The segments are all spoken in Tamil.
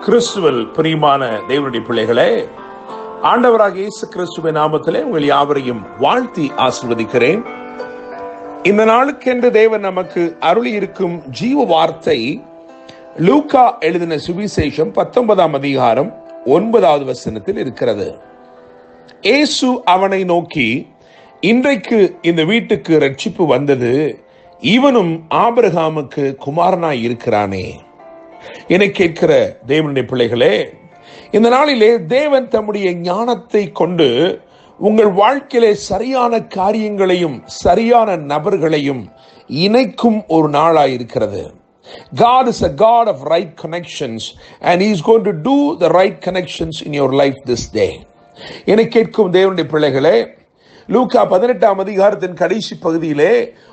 கிறிஸ்துவில் பிரியமான தேவனுடைய பிள்ளைகளே, ஆண்டவராக இயேசு கிறிஸ்துவின் நாமத்திலே உங்கள் யாவரையும் வாழ்த்தி ஆசீர்வதிக்கிறேன். இந்த நாளுக்கென்று தேவன் நமக்கு அருளி இருக்கும் ஜீவ வார்த்தை லூக்கா எழுதின சுவிசேஷம் 19ஆம் அதிகாரம் 9வது வசனத்தில் இருக்கிறது. இயேசு அவனை நோக்கி, இன்றைக்கு இந்த வீட்டுக்கு ரட்சிப்பு வந்தது, இவனும் ஆபிரகாமுக்கு குமாரனாய் இருக்கிறானே. என்னை கேட்கிற தேவனுடைய பிள்ளைகளே, இந்த நாளிலே தேவன் தம்முடைய ஞானத்தை கொண்டு உங்கள் வாழ்க்கையிலே சரியான காரியங்களையும் சரியான நபர்களையும் இணைக்கும் ஒரு நாளாய் இருக்கிறது. God is a God of right connections and He is going to do the right connections in your life this day. என்னை கேட்கும் தேவனுடைய பிள்ளைகளே, லூக்கா 18ஆம் அதிகாரத்தின் கடைசி பகுதியிலே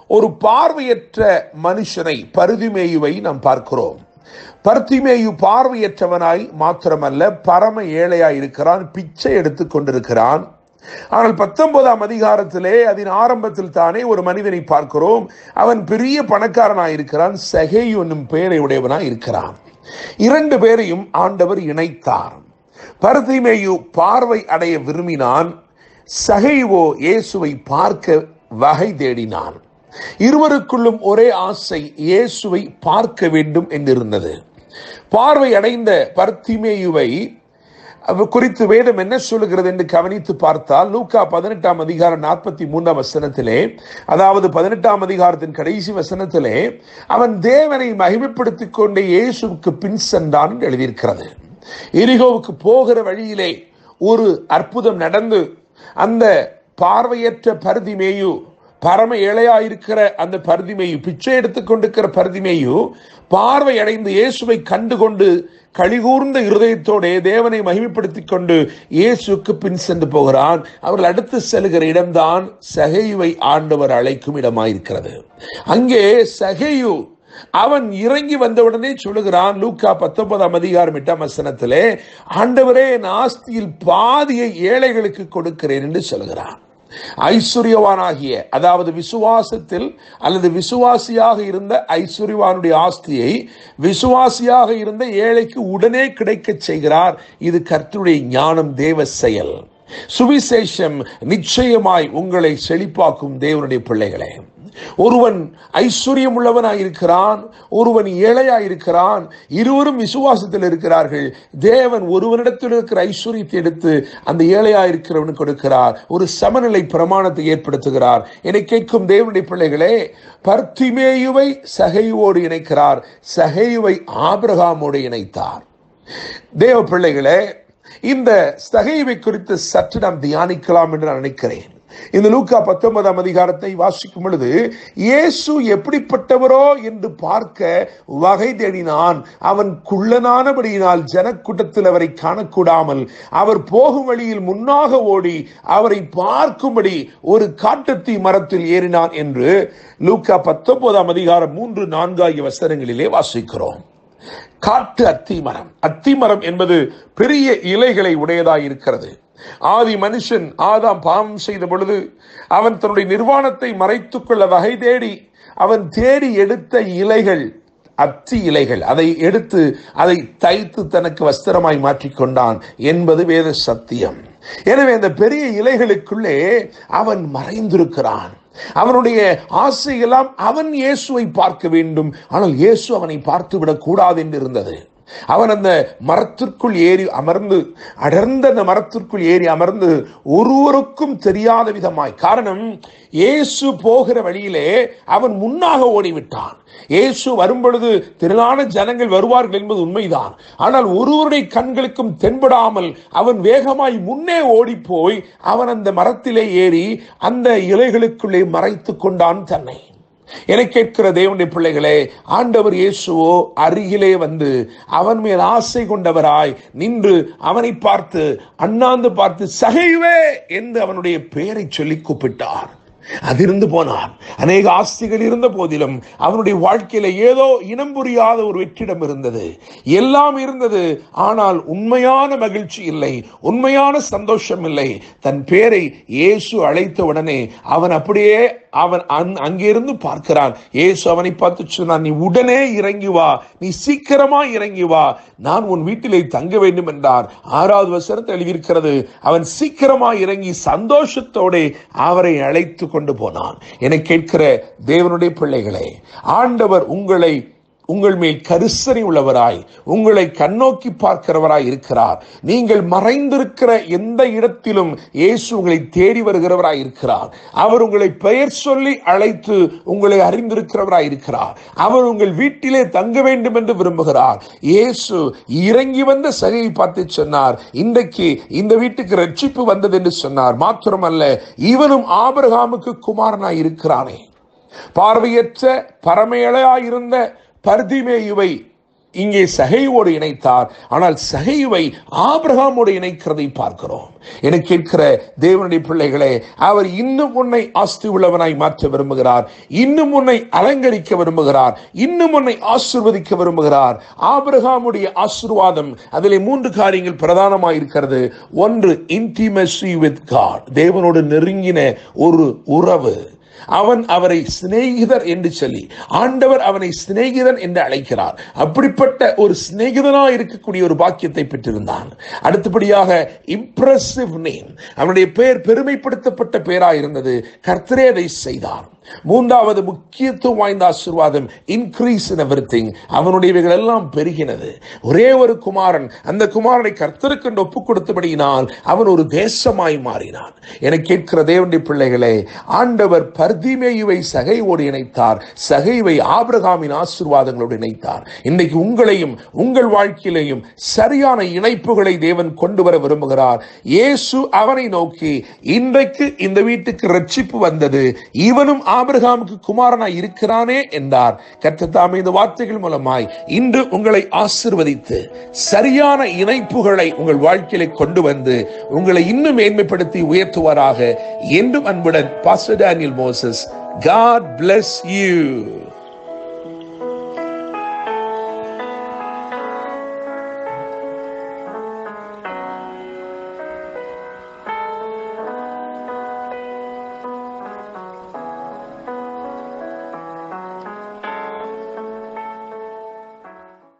ஒரு பார்வையற்ற மனுஷனை, பர்திமேயுவை நாம் பார்க்கிறோம். பர்திமேயு பார்வையற்றவனாய் மாத்திரமல்ல, பரம ஏழையாய் இருக்கிறான், பிச்சை எடுத்துக் கொண்டிருக்கிறான். ஆனால் 19ஆம் அதிகாரத்திலே அதன் ஆரம்பத்தில் தானே ஒரு மனிதனை பார்க்கிறோம். அவன் பெரிய பணக்காரனாய் இருக்கிறான், சகேயு என்னும் பெயரை உடையவனாய் இருக்கிறான். இரண்டு பேரையும் ஆண்டவர் இணைத்தார். பர்திமேயு பார்வை அடைய விரும்பினான், சகேயுவோ இயேசுவை பார்க்க வகை தேடினான். இருவருக்குள்ளும் ஒரே ஆசை, இயேசுவை பார்க்க வேண்டும் என்றிருந்தது. பார்வை அடைந்த பர்திமேயுவை குறித்து வேதம் என்ன சொல்லுகிறது என்று கவனித்து பார்த்தால், லூக்கா 18ஆம் அதிகாரம் 43ஆம் வசனத்திலே, அதாவது 18ஆம் அதிகாரத்தின் கடைசி வசனத்திலே, அவன் தேவனை மகிமைப்படுத்திக் கொண்டே இயேசுவுக்கு பின் சென்றான் என்று எழுதியிருக்கிறது. எரிகோவுக்கு போகிற வழியிலே ஒரு அற்புதம் நடந்து அந்த பார்வையற்ற பர்திமேயு, பரம ஏழையாயிருக்கிற அந்த பர்திமேயு, பிச்சை எடுத்துக் கொண்டிருக்கிற பர்திமேயு பார்வை அடைந்து இயேசுவை கண்டுகொண்டு கழிகூர்ந்த இருதயத்தோட தேவனை மகிமைப்படுத்திக் கொண்டு இயேசுக்கு பின் சென்று போகிறான். அவர்கள் அடுத்து செல்கிற இடம்தான் சகேயுவை ஆண்டவர் அழைக்கும் இடமாயிருக்கிறது. அங்கே சகேயு அவன் இறங்கி வந்தவுடனே சொல்லுகிறான், லூக்கா 19ஆம் அதிகாரம் 8ஆம் வசனத்திலே, ஆண்டவரே, என் ஆஸ்தியில் பாதியை ஏழைகளுக்கு கொடுக்கிறேன் என்று சொல்லுகிறான். ஐஸ்வர்யவானாகிய, அதாவது விசுவாசத்தில் அல்லது விசுவாசியாக இருந்த ஐஸ்வர்யவானுடைய ஆஸ்தியை விசுவாசியாக இருந்த ஏழைக்கு உடனே கிடைக்க செய்கிறார். இது கர்த்தருடைய ஞானம், தேவ செயல். சுவிசேஷம் நிச்சயமாய் உங்களை செழிப்பாக்கும் தேவனுடைய பிள்ளைகளே. ஒருவன் ஐஸ்வர்யம் உள்ளவனாயிருக்கிறான், ஒருவன் ஏழையாயிருக்கிறான், இருவரும் விசுவாசத்தில் இருக்கிறார்கள். தேவன் ஒருவனிடத்தில் இருக்கிற ஐஸ்வர்யத்தை எடுத்து அந்த ஏழையாயிருக்கிறவனுக்கு கொடுக்கிறார். ஒரு சமநிலை பிரமாணத்தை ஏற்படுத்துகிறார். என்னை கேட்கும் தேவனுடைய பிள்ளைகளே, பர்திமேயுவை சகேயுவோடு இணைக்கிறார், சகேயுவை ஆபிரகாமோடு இணைத்தார். தேவ பிள்ளைகளே, இந்த சகேயுவை குறித்து சற்று நாம் தியானிக்கலாம் என்று நான் நினைக்கிறேன். இந்த லூக்கா 19ஆம் அதிகாரத்தை வாசிக்கும் பொழுது, இயேசு எப்படிப்பட்டவரோ என்று பார்க்க வகை தேடினான். அவன் குள்ளனானபடியினால் ஜனக்கூட்டத்தில் அவரை காணக்கூடாமல் அவர் போகும் வழியில் முன்னாக ஓடி அவரை பார்க்கும்படி ஒரு காட்டுத்தீ மரத்தில் ஏறினான் என்று லூக்கா 19ஆம் அதிகாரம் 3-4 ஆகிய வசனங்களிலே வாசிக்கிறோம். காட்டு அத்திமரம். அத்திமரம் என்பது பெரிய இலைகளை உடையதாய் இருக்கிறது. ஆதி மனுஷன் ஆதாம் பாவம் செய்த பொழுது அவன் தன்னுடைய நிர்வாணத்தை மறைத்துக் கொள்ள வகை தேடி அவன் தேடி எடுத்த இலைகள், அத்தி இலைகள். அதை எடுத்து அதை தைத்து தனக்கு வஸ்திரமாய் மாற்றிக்கொண்டான் என்பது வேத சத்தியம். எனவே அந்த பெரிய இலைகளுக்குள்ளே அவன் மறைந்திருக்கிறான். அவனுடைய ஆசையெல்லாம் அவன் இயேசுவை பார்க்க வேண்டும், ஆனால் இயேசு அவனை பார்த்து விடக் கூடாது என்று இருந்தது. அவன் அந்த மரத்திற்குள் ஏறி அமர்ந்து, அடர்ந்த அந்த மரத்திற்குள் ஏறி அமர்ந்து ஒருவருக்கும் தெரியாத விதமாய், காரணம் இயேசு போகிற வழியிலே அவன் முன்னாக ஓடிவிட்டான். இயேசு வரும்பொழுது திரளான ஜனங்கள் வருவார்கள் என்பது உண்மைதான். ஆனால் ஒருவருடைய கண்களுக்கும் தென்படாமல் அவன் வேகமாய் முன்னே ஓடி போய் அவன் அந்த மரத்திலே ஏறி அந்த இலைகளுக்குள்ளே மறைத்து கொண்டான் தன்னை. என கேட்கிற தேவனுடைய பிள்ளைகளே, ஆண்டவர் இயேசுவோ அருகிலே வந்து அவன் மேல் ஆசை கொண்டவராய் நின்று அவனை பார்த்து, அண்ணாந்து பார்த்து, சகேயுவே என்று அவனுடைய பெயரை சொல்லி கூப்பிட்டார். அதிருந்து போனான். அநேக ஆஸ்திகள் இருந்த போதிலும் அவனுடைய வாழ்க்கையில ஏதோ இனம் புரியாத ஒரு வெற்றிடம் இருந்தது, எல்லாம் இருந்தது. ஆனால் உண்மையான மகிழ்ச்சி இல்லை, உண்மையான சந்தோஷம் இல்லை. தன் பேரை இயேசு அழைத்த உடனே அவன் அப்படியே அவன் அங்கிருந்து பார்க்கிறான். இயேசு அவனை பார்த்து சொன்னான், நீ உடனே இறங்கி வா, நீ சீக்கிரமா இறங்கி வா, நான் உன் வீட்டிலே தங்க வேண்டும் என்றார். 6வது வசனத்தில் எழுதியிருக்கிறது, அவன் சீக்கிரமா இறங்கி சந்தோஷத்தோடு அவரை அழைத்து கொண்டு போனான். என கேட்கிற தேவனுடைய பிள்ளைகளே, ஆண்டவர் உங்கள் மேல் கரிசனை உள்ளவராய், உங்களை கண்ணோக்கி பார்க்கிறவராய் இருக்கிறார். நீங்கள் மறைந்திருக்கிற எந்த இடத்திலும் இயேசு உங்களை தேடி வருகிறவராய் இருக்கிறார். அவர் உங்களை பெயர் சொல்லி அழைத்து உங்களை அறிந்திருக்கிறவராய் இருக்கிறார். அவர் உங்கள் வீட்டிலே தங்க வேண்டும் என்று விரும்புகிறார். இயேசு இறங்கி வந்த சகையை பார்த்து சொன்னார், இன்றைக்கு இந்த வீட்டுக்கு ரட்சிப்பு வந்தது என்று சொன்னார். மாத்திரமல்ல, இவனும் ஆபிரகாமுக்கு குமாரனாய் இருக்கிறானே. பார்வையற்ற பரமேழையாயிருந்த பர்திமேயுவை இங்கே சகையோடு இணைத்தார். ஆனால் சகைவை ஆபிரகாமோடு இணைக்கிறதை பார்க்கிறோம். என கேட்கிற தேவனுடைய பிள்ளைகளே, அவர் இன்னும் உன்னை ஆஸ்தி உள்ளவனாய் மாற்ற விரும்புகிறார். இன்னும் உன்னை அலங்கரிக்க விரும்புகிறார். இன்னும் உன்னை ஆசீர்வதிக்க விரும்புகிறார். ஆபிரகாமுடைய ஆசீர்வாதம், அதிலே 3 காரியங்கள் பிரதானமாக இருக்கிறது. ஒன்று, இன்டிமசி வித் காட், தேவனோடு நெருங்கின ஒரு உறவு. அவன் அவரை சிநேகிதர் என்று சொல்லி, ஆண்டவர் அவனை சிநேகிதன் என்று அழைக்கிறார். அப்படிப்பட்ட ஒரு சிநேகிதனாக இருக்கக்கூடிய ஒரு பாக்கியத்தை பெற்றிருந்தான். அடுத்தபடியாக இம்ப்ரெசிவ் நேம், அவனுடைய பெயர் பெருமைப்படுத்தப்பட்ட பெயராக இருந்தது. கர்த்தரே அதை செய்தார். 3வது முக்கியத்துவம் வாய்ந்த ஆசீர்வாதம், இன்க்ரீஸ் இன் எவரிதிங், அவனுடையவைகள் எல்லாம் பெருகினது. ஒரே ஒரு குமாரன், அந்த குமாரனை கர்த்தருக்கு ஒப்புக் கொடுத்தபடியினால் அவன் ஒரு தேசமாய் மாறினான். என கேட்கிற தேவனுடைய பிள்ளைகளே, ஆண்டவர் பர்திமேயுவை சகையோடு இணைத்தார். சகைவை ஆபிரகாமின் ஆசீர்வாதங்களோடு இணைத்தார். இன்றைக்கு உங்களையும் உங்கள் வாழ்க்கையிலையும் சரியான இணைப்புகளை தேவன் கொண்டு வர விரும்புகிறார். இயேசு அவனை நோக்கி, இன்றைக்கு இந்த வீட்டுக்கு ரட்சிப்பு வந்தது, இவனும் ஆபிரகாமுக்கு குமாரனாய் இருக்கிறானே என்றார். கர்த்தர் தாமே இந்த வார்த்தைகள் மூலமாய் இன்று உங்களை ஆசீர்வதித்து சரியான இணைப்புகளை உங்கள் வாழ்க்கையிலே கொண்டு வந்து உங்களை இன்னும் மேன்மைப்படுத்தி உயர்த்துவாராக. என்றும் அன்புடன் pastor Daniel Moses. God bless you.